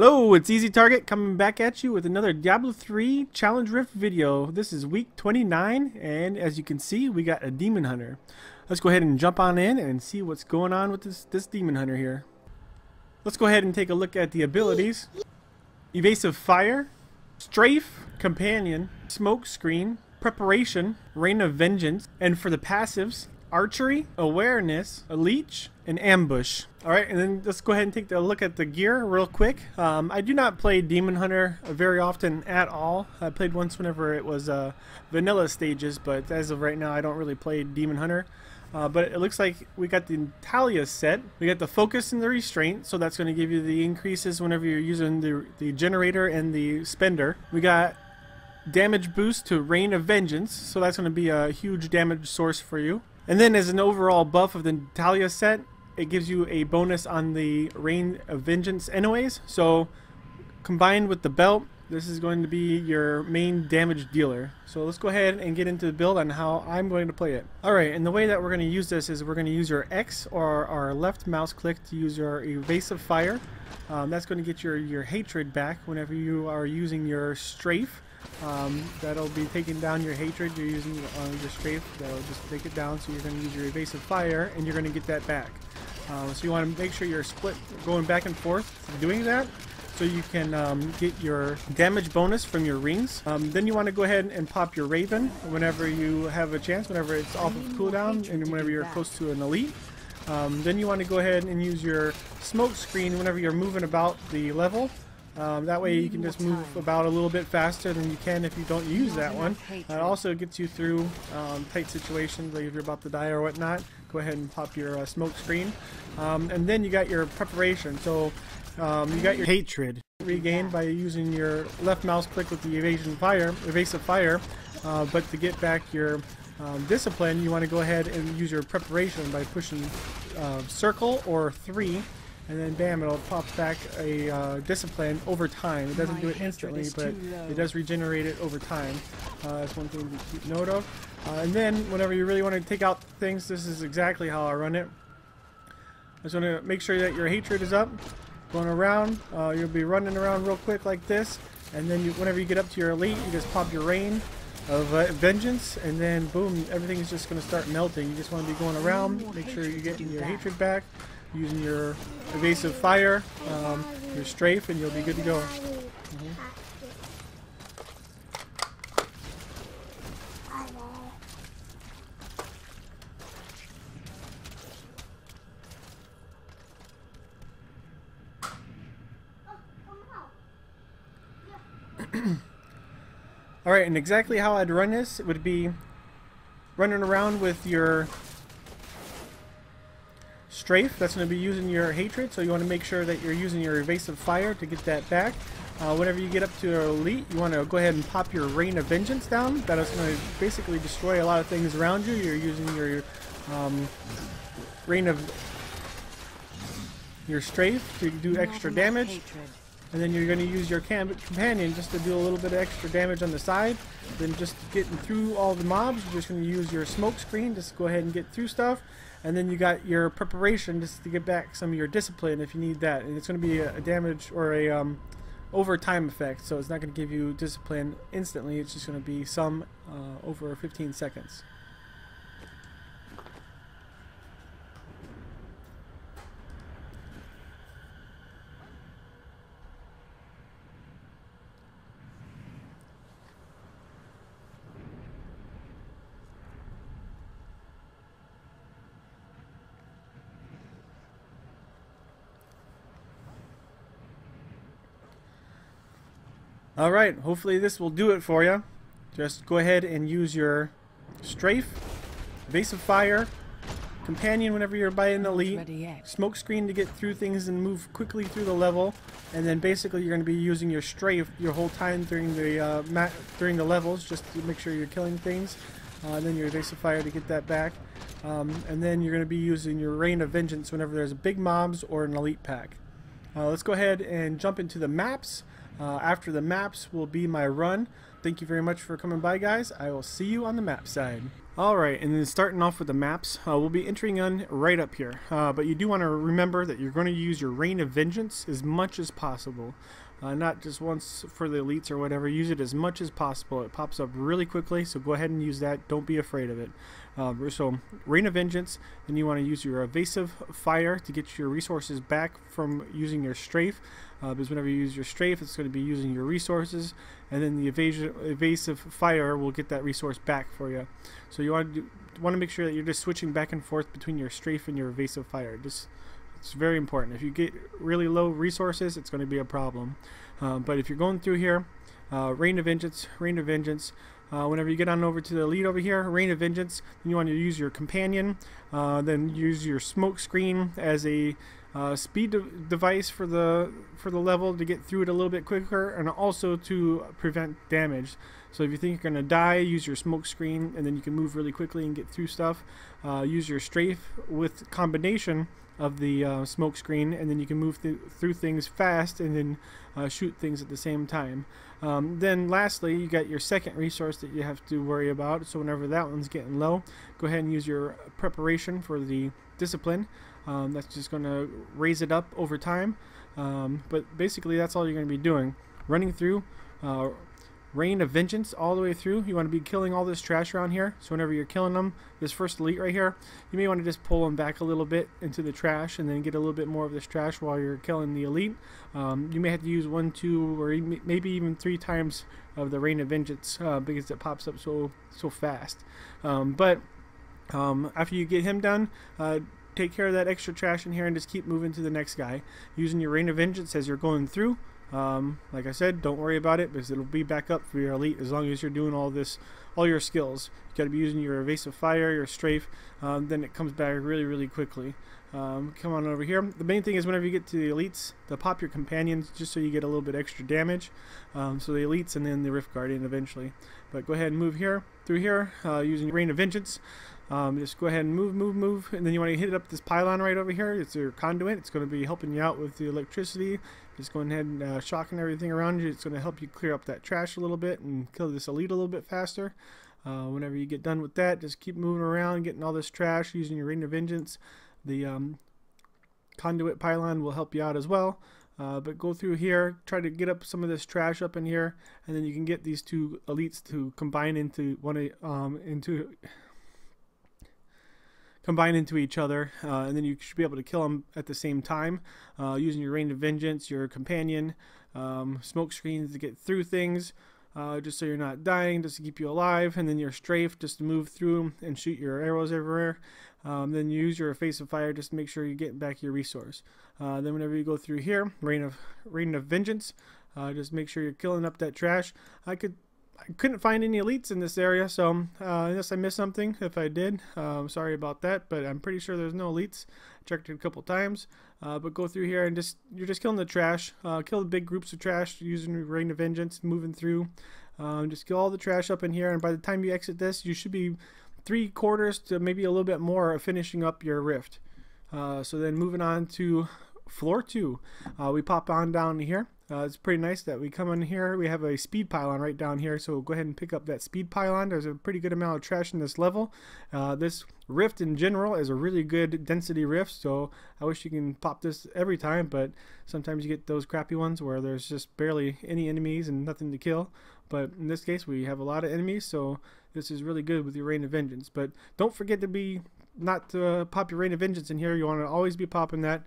Hello, it's Eazytarget coming back at you with another Diablo 3 Challenge Rift video. This is week 29, and as you can see, we got a Demon Hunter. Let's go ahead and jump on in and see what's going on with this Demon Hunter here. Let's go ahead and take a look at the abilities. Evasive Fire, Strafe, Companion, Smoke Screen, Preparation, Rain of Vengeance, and for the passives, Archery, Awareness, a Leech, and Ambush. Alright, and then let's go ahead and take a look at the gear real quick. I do not play Demon Hunter very often at all. I played once whenever it was vanilla stages, but as of right now I don't really play Demon Hunter. But it looks like we got the Natalya set. We got the Focus and the Restraint, so that's going to give you the increases whenever you're using the Generator and the Spender. We got Damage Boost to Rain of Vengeance, so that's going to be a huge damage source for you. And then as an overall buff of the Natalya set, it gives you a bonus on the Rain of Vengeance anyways. So combined with the belt, this is going to be your main damage dealer. So let's go ahead and get into the build on how I'm going to play it. Alright, and the way that we're going to use this is we're going to use your X or our left mouse click to use your Evasive Fire. That's going to get your Hatred back whenever you are using your Strafe. That'll be taking down your Hatred. You're using your Strafe. That'll just take it down. So you're going to use your Evasive Fire and you're going to get that back. So you want to make sure you're split going back and forth doing that, so you can get your damage bonus from your rings. Then you want to go ahead and pop your Raven whenever you have a chance, whenever it's off of cooldown and whenever you're close to an elite. Then you want to go ahead and use your Smoke Screen whenever you're moving about the level. That way you can just move about a little bit faster than you can if you don't use that one. It also gets you through tight situations, like if you're about to die or whatnot. Go ahead and pop your Smoke Screen. And then you got your Preparation. So you got your Hatred regained by using your left mouse click with the Evasive Fire. But to get back your Discipline, you want to go ahead and use your Preparation by pushing circle or 3. And then bam, it'll pop back a Discipline over time. It doesn't do it instantly, but it does regenerate it over time. That's one thing to keep note of. And then whenever you really want to take out things, this is exactly how I run it. I just want to make sure that your Hatred is up, going around. You'll be running around real quick like this. And then whenever you get up to your elite, you just pop your Rain of Vengeance, and then boom, everything is just going to start melting. You just want to be going around, make sure you're getting your Hatred back, using your Evasive Fire, your Strafe, and you'll be good to go. Alright, and exactly how I'd run this, it would be running around with your Strafe. That's going to be using your Hatred, so you want to make sure that you're using your Evasive Fire to get that back. Whenever you get up to your elite, you want to go ahead and pop your Rain of Vengeance down. That is going to basically destroy a lot of things around you. You're using your Rain of your Strafe to do extra damage. And then you're going to use your Companion just to do a little bit of extra damage on the side. Then just getting through all the mobs, you're just going to use your Smoke Screen just to go ahead and get through stuff. And then you got your Preparation just to get back some of your Discipline if you need that. And it's going to be a damage or a overtime effect, so it's not going to give you Discipline instantly. It's just going to be some over 15 seconds. Alright, hopefully this will do it for you. Just go ahead and use your Strafe, Evasive Fire, Companion whenever you're by an elite, Smoke Screen to get through things and move quickly through the level, and then basically you're going to be using your Strafe your whole time during the levels, just to make sure you're killing things. Then your Evasive Fire to get that back. And then you're going to be using your Rain of Vengeance whenever there's big mobs or an elite pack. Let's go ahead and jump into the maps. After the maps will be my run. Thank you very much for coming by, guys. I will see you on the map side. Alright, and then starting off with the maps, we'll be entering on right up here. But you do want to remember that you're going to use your Reign of Vengeance as much as possible. Not just once for the elites or whatever. Use it as much as possible. It pops up really quickly, so go ahead and use that. Don't be afraid of it. So Reign of Vengeance, then you want to use your Evasive Fire to get your resources back from using your Strafe. Because whenever you use your Strafe, it's going to be using your resources, and then the Evasive Fire will get that resource back for you. So you want to make sure that you're just switching back and forth between your Strafe and your Evasive Fire. It's very important. If you get really low resources, it's going to be a problem. But if you're going through here, Reign of Vengeance, Reign of Vengeance. Whenever you get on over to the elite over here, Reign of Vengeance, then you want to use your companion, then use your smoke screen as a speed device for the level to get through it a little bit quicker, and also to prevent damage. So if you think you're going to die, use your smoke screen, and then you can move really quickly and get through stuff. Use your Strafe with combination of the smoke screen, and then you can move through things fast and then shoot things at the same time. Then lastly, you got your second resource that you have to worry about. So whenever that one's getting low, go ahead and use your preparation for the discipline. That's just going to raise it up over time. But basically that's all you're going to be doing. Running through Reign of Vengeance all the way through. You want to be killing all this trash around here. So whenever you're killing them, this first elite right here, you may want to just pull them back a little bit into the trash and then get a little bit more of this trash while you're killing the elite. You may have to use 1, 2, or maybe even 3 times of the Reign of Vengeance because it pops up so fast. But after you get him done, take care of that extra trash in here and just keep moving to the next guy using your Reign of Vengeance as you're going through. Like I said, don't worry about it because it'll be back up for your elite as long as you're doing all your skills. You got to be using your Evasive Fire, your Strafe, then it comes back really quickly. Come on over here. The main thing is whenever you get to the elites, to pop your companions just so you get a little bit extra damage. So the elites and then the Rift Guardian eventually. But go ahead and move through here using Reign of Vengeance. Just go ahead and move, and then you want to hit up this pylon right over here. It's your conduit. It's going to be helping you out with the electricity. Just going ahead and shocking everything around you. It's going to help you clear up that trash a little bit and kill this elite a little bit faster. Whenever you get done with that, just keep moving around, getting all this trash using your Reign of Vengeance. The conduit pylon will help you out as well. But go through here, try to get up some of this trash up in here, and then you can get these 2 elites to combine into each other, and then you should be able to kill them at the same time using your Reign of Vengeance, your companion, smoke screens to get through things, just so you're not dying, just to keep you alive, and then your Strafe just to move through and shoot your arrows everywhere. Then you use your Evasive Fire just to make sure you're getting back your resource. Then whenever you go through here, Reign of Vengeance, just make sure you're killing up that trash. I couldn't find any elites in this area, so unless I missed something. If I did, sorry about that, but I'm pretty sure there's no elites. I checked it a couple times, but go through here and you're just killing the trash. Kill the big groups of trash using Reign of Vengeance, moving through. Just kill all the trash up in here, and by the time you exit this, you should be 3/4 to maybe a little bit more of finishing up your rift. So then moving on to floor 2, we pop on down here. It's pretty nice that we come in here. We have a speed pylon right down here, so go ahead and pick up that speed pylon. There's a pretty good amount of trash in this level. This rift in general is a really good density rift, so I wish you can pop this every time, but sometimes you get those crappy ones where there's just barely any enemies and nothing to kill. But in this case, we have a lot of enemies, so this is really good with your Reign of Vengeance. But don't forget to not to pop your Reign of Vengeance in here. You want to always be popping that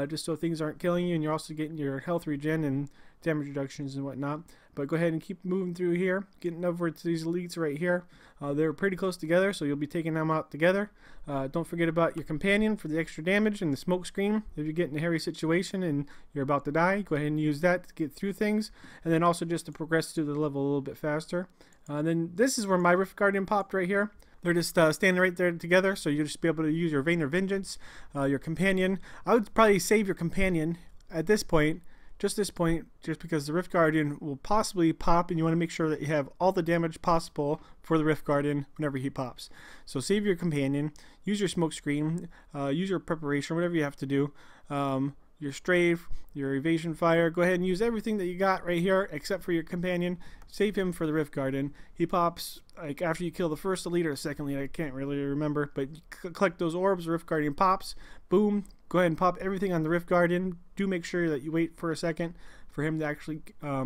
just so things aren't killing you, and you're also getting your health regen and damage reductions and whatnot. But go ahead and keep moving through here, getting over to these elites right here. They're pretty close together, so you'll be taking them out together. Don't forget about your companion for the extra damage and the smoke screen. If you get in a hairy situation and you're about to die, go ahead and use that to get through things, and then also just to progress through the level a little bit faster. Then this is where my Rift Guardian popped right here. They're just standing right there together, so you'll just be able to use your Reign of Vengeance, your companion. I would probably save your companion at this point, just because the Rift Guardian will possibly pop, and you want to make sure that you have all the damage possible for the Rift Guardian whenever he pops. So save your companion, use your smoke screen, use your preparation, whatever you have to do. your strafe, your evasion fire. Go ahead and use everything that you got right here except for your companion. Save him for the Rift Garden. He pops like after you kill the first elite or the second elite. I can't really remember, but you collect those orbs. The Rift Guardian pops. Boom. Go ahead and pop everything on the Rift Guardian. Do make sure that you wait for a second for him to actually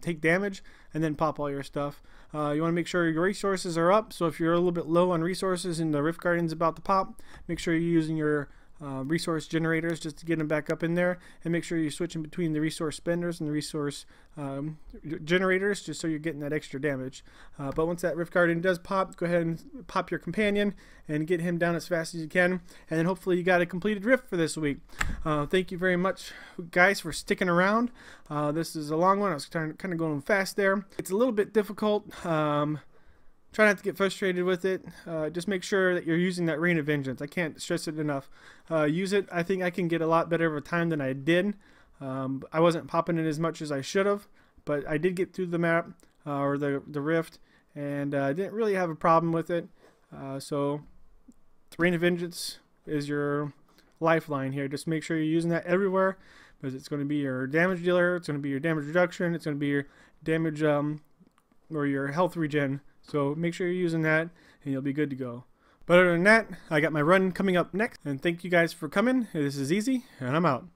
take damage, and then pop all your stuff. You want to make sure your resources are up, so if you're a little bit low on resources and the Rift Guardian's about to pop, make sure you're using your resource generators just to get them back up in there, and make sure you're switching between the resource spenders and the resource generators just so you're getting that extra damage. But once that Rift Guardian does pop, go ahead and pop your companion and get him down as fast as you can, and then hopefully you got a completed rift for this week. Thank you very much guys for sticking around. This is a long one. I was kind of going fast there. It's a little bit difficult. Try not to get frustrated with it. Just make sure that you're using that Rain of Vengeance. I can't stress it enough. Use it. I think I can get a lot better of a time than I did. I wasn't popping it as much as I should have, but I did get through the map or the rift, and I didn't really have a problem with it. So Rain of Vengeance is your lifeline here. Just make sure you're using that everywhere, because it's going to be your damage dealer, it's going to be your damage reduction, it's going to be your damage or your health regen. So make sure you're using that and you'll be good to go. But other than that, I got my run coming up next, and thank you guys for coming. This is Eazy, and I'm out.